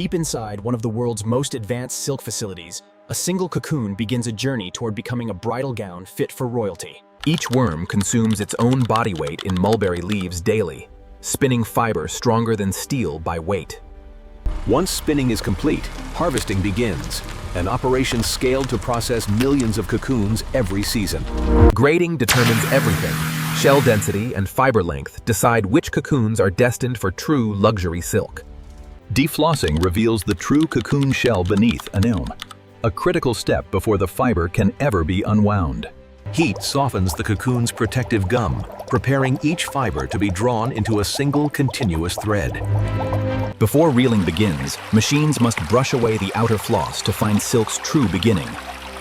Deep inside one of the world's most advanced silk facilities, a single cocoon begins a journey toward becoming a bridal gown fit for royalty. Each worm consumes its own body weight in mulberry leaves daily, spinning fiber stronger than steel by weight. Once spinning is complete, harvesting begins, an operation scaled to process millions of cocoons every season. Grading determines everything. Shell density and fiber length decide which cocoons are destined for true luxury silk. Deflossing reveals the true cocoon shell beneath an elm, a critical step before the fiber can ever be unwound. Heat softens the cocoon's protective gum, preparing each fiber to be drawn into a single continuous thread. Before reeling begins, machines must brush away the outer floss to find silk's true beginning,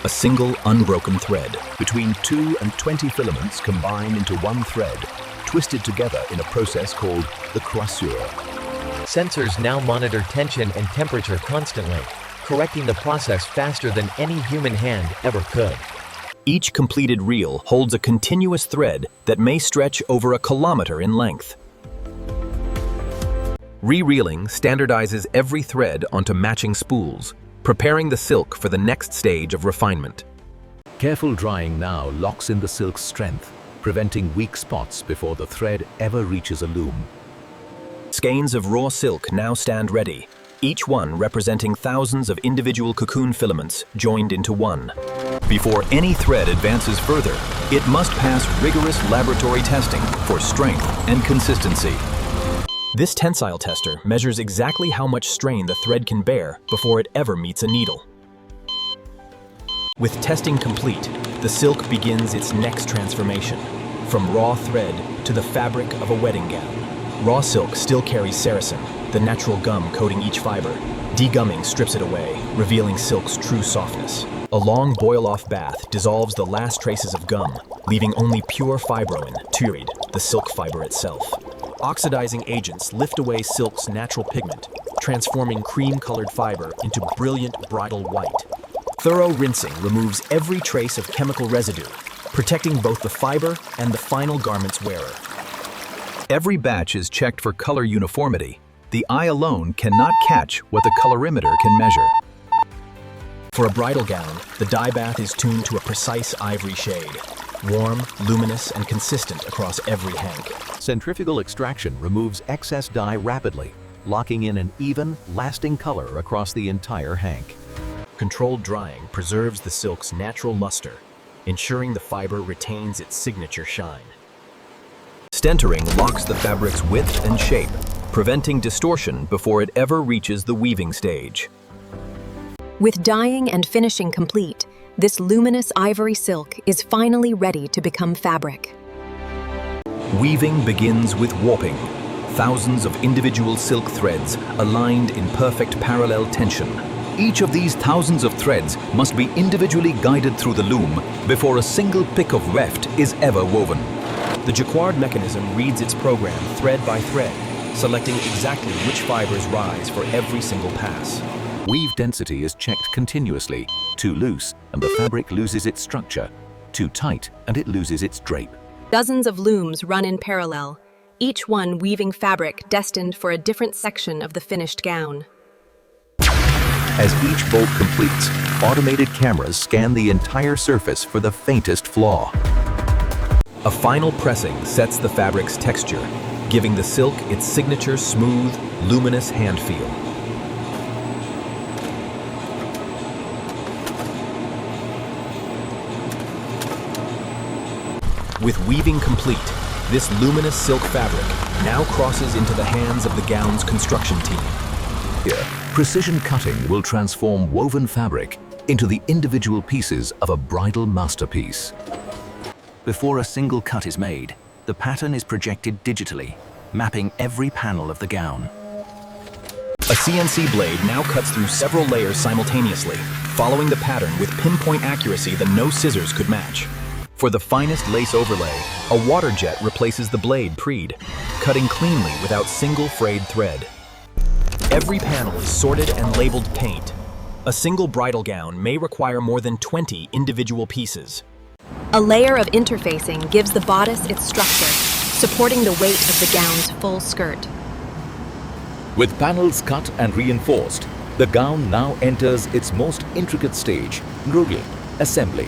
a single unbroken thread. Between 2 and 20 filaments combine into one thread, twisted together in a process called the croissure. Sensors now monitor tension and temperature constantly, correcting the process faster than any human hand ever could. Each completed reel holds a continuous thread that may stretch over a kilometer in length. Re-reeling standardizes every thread onto matching spools, preparing the silk for the next stage of refinement. Careful drying now locks in the silk's strength, preventing weak spots before the thread ever reaches a loom. Skeins of raw silk now stand ready, each one representing thousands of individual cocoon filaments joined into one. Before any thread advances further, it must pass rigorous laboratory testing for strength and consistency. This tensile tester measures exactly how much strain the thread can bear before it ever meets a needle. With testing complete, the silk begins its next transformation, from raw thread to the fabric of a wedding gown. Raw silk still carries sericin, the natural gum coating each fiber. Degumming strips it away, revealing silk's true softness. A long boil-off bath dissolves the last traces of gum, leaving only pure fibroin, turid, the silk fiber itself. Oxidizing agents lift away silk's natural pigment, transforming cream-colored fiber into brilliant bridal white. Thorough rinsing removes every trace of chemical residue, protecting both the fiber and the final garment's wearer. Every batch is checked for color uniformity. The eye alone cannot catch what the colorimeter can measure. For a bridal gown, the dye bath is tuned to a precise ivory shade, warm, luminous, and consistent across every hank. Centrifugal extraction removes excess dye rapidly, locking in an even, lasting color across the entire hank. Controlled drying preserves the silk's natural luster, ensuring the fiber retains its signature shine. Stentering locks the fabric's width and shape, preventing distortion before it ever reaches the weaving stage. With dyeing and finishing complete, this luminous ivory silk is finally ready to become fabric. Weaving begins with warping. Thousands of individual silk threads aligned in perfect parallel tension. Each of these thousands of threads must be individually guided through the loom before a single pick of weft is ever woven. The jacquard mechanism reads its program thread by thread, selecting exactly which fibers rise for every single pass. Weave density is checked continuously. Too loose, and the fabric loses its structure. Too tight, and it loses its drape. Dozens of looms run in parallel, each one weaving fabric destined for a different section of the finished gown. As each bolt completes, automated cameras scan the entire surface for the faintest flaw. A final pressing sets the fabric's texture, giving the silk its signature smooth, luminous hand feel. With weaving complete, this luminous silk fabric now crosses into the hands of the gown's construction team. Here, precision cutting will transform woven fabric into the individual pieces of a bridal masterpiece. Before a single cut is made, the pattern is projected digitally, mapping every panel of the gown. A CNC blade now cuts through several layers simultaneously, following the pattern with pinpoint accuracy that no scissors could match. For the finest lace overlay, a water jet replaces the blade preed, cutting cleanly without single frayed thread. Every panel is sorted and labeled paint. A single bridal gown may require more than 20 individual pieces. A layer of interfacing gives the bodice its structure, supporting the weight of the gown's full skirt. With panels cut and reinforced, The gown now enters its most intricate stage, ruling, assembly.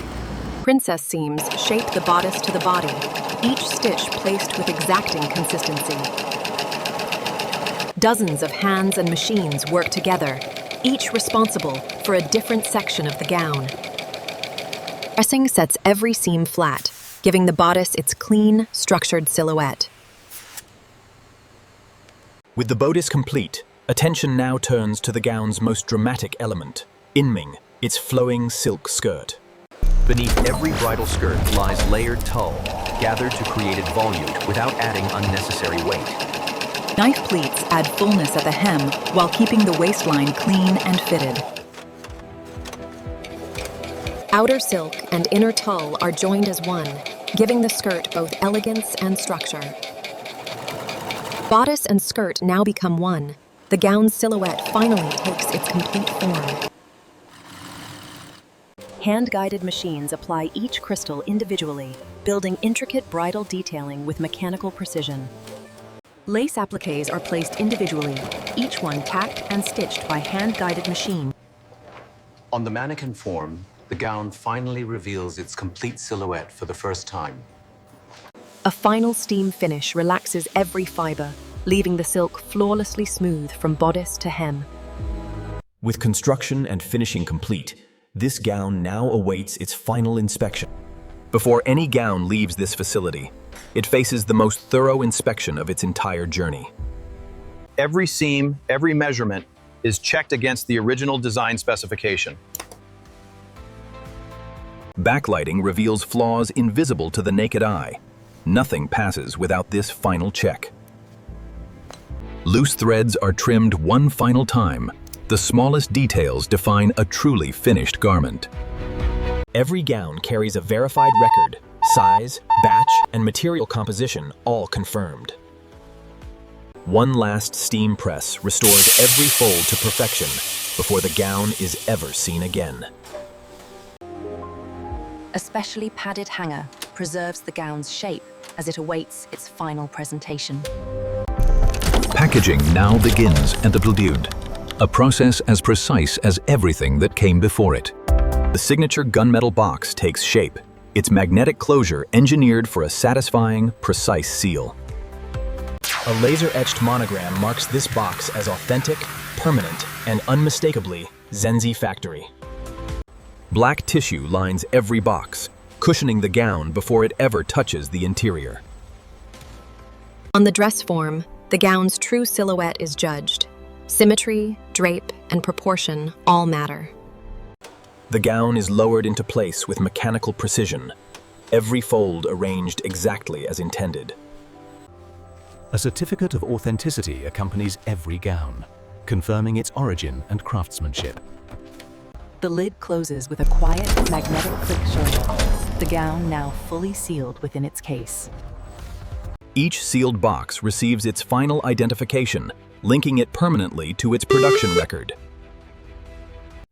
Princess seams shape the bodice to the body, each stitch placed with exacting consistency. Dozens of hands and machines work together, each responsible for a different section of the gown. Pressing sets every seam flat, giving the bodice its clean, structured silhouette. With the bodice complete, attention now turns to the gown's most dramatic element, inming, its flowing silk skirt. Beneath every bridal skirt lies layered tulle, gathered to create it volute without adding unnecessary weight. Knife pleats add fullness at the hem while keeping the waistline clean and fitted. Outer silk and inner tulle are joined as one, giving the skirt both elegance and structure. Bodice and skirt now become one. The gown's silhouette finally takes its complete form. Hand-guided machines apply each crystal individually, building intricate bridal detailing with mechanical precision. Lace appliques are placed individually, each one tacked and stitched by hand-guided machine. On the mannequin form, the gown finally reveals its complete silhouette for the first time. A final steam finish relaxes every fiber, leaving the silk flawlessly smooth from bodice to hem. With construction and finishing complete, this gown now awaits its final inspection. Before any gown leaves this facility, it faces the most thorough inspection of its entire journey. Every seam, every measurement is checked against the original design specification. Backlighting reveals flaws invisible to the naked eye. Nothing passes without this final check. Loose threads are trimmed one final time. The smallest details define a truly finished garment. Every gown carries a verified record, size, batch, and material composition all confirmed. One last steam press restores every fold to perfection before the gown is ever seen again. A specially padded hanger preserves the gown's shape as it awaits its final presentation. Packaging now begins at the Bridal, a process as precise as everything that came before it. The signature gunmetal box takes shape, its magnetic closure engineered for a satisfying, precise seal. A laser-etched monogram marks this box as authentic, permanent, and unmistakably Zenzi factory. Black tissue lines every box, cushioning the gown before it ever touches the interior. On the dress form, the gown's true silhouette is judged. Symmetry, drape, and proportion all matter. The gown is lowered into place with mechanical precision, every fold arranged exactly as intended. A certificate of authenticity accompanies every gown, confirming its origin and craftsmanship. The lid closes with a quiet, magnetic click showing the gown now fully sealed within its case. Each sealed box receives its final identification, linking it permanently to its production record.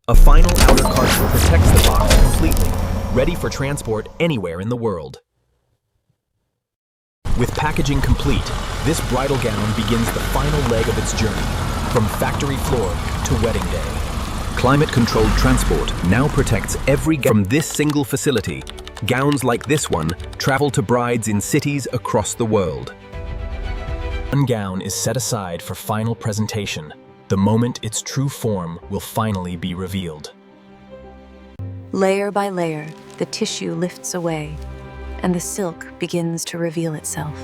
A final outer carton protects the box completely, ready for transport anywhere in the world. With packaging complete, this bridal gown begins the final leg of its journey, from factory floor to wedding day. Climate-controlled transport now protects every gown. From this single facility, gowns like this one travel to brides in cities across the world. One gown is set aside for final presentation, the moment its true form will finally be revealed. Layer by layer, the tissue lifts away, and the silk begins to reveal itself.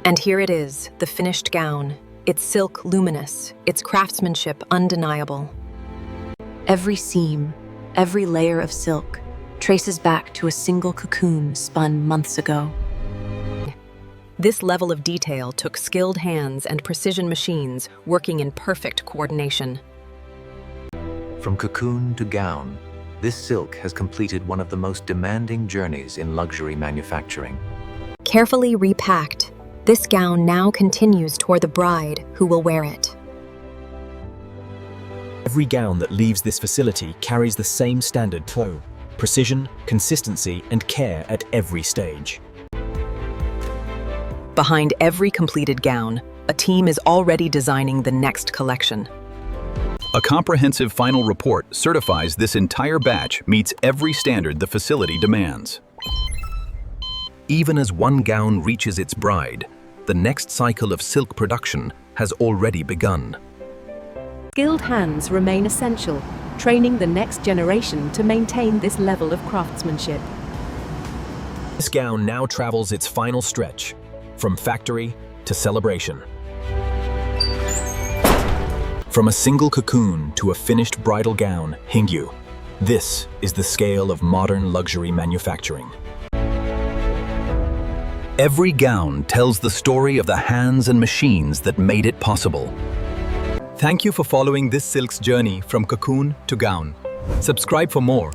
And here it is, the finished gown, its silk luminous, its craftsmanship undeniable. Every seam, every layer of silk traces back to a single cocoon spun months ago. This level of detail took skilled hands and precision machines working in perfect coordination. From cocoon to gown, this silk has completed one of the most demanding journeys in luxury manufacturing. Carefully repacked, this gown now continues toward the bride who will wear it. Every gown that leaves this facility carries the same standard flow, precision, consistency, and care at every stage. Behind every completed gown, a team is already designing the next collection. A comprehensive final report certifies this entire batch meets every standard the facility demands. Even as one gown reaches its bride, the next cycle of silk production has already begun. Skilled hands remain essential, training the next generation to maintain this level of craftsmanship. This gown now travels its final stretch, from factory to celebration. From a single cocoon to a finished bridal gown, Hingyu, this is the scale of modern luxury manufacturing. Every gown tells the story of the hands and machines that made it possible. Thank you for following this silk's journey from cocoon to gown. Subscribe for more.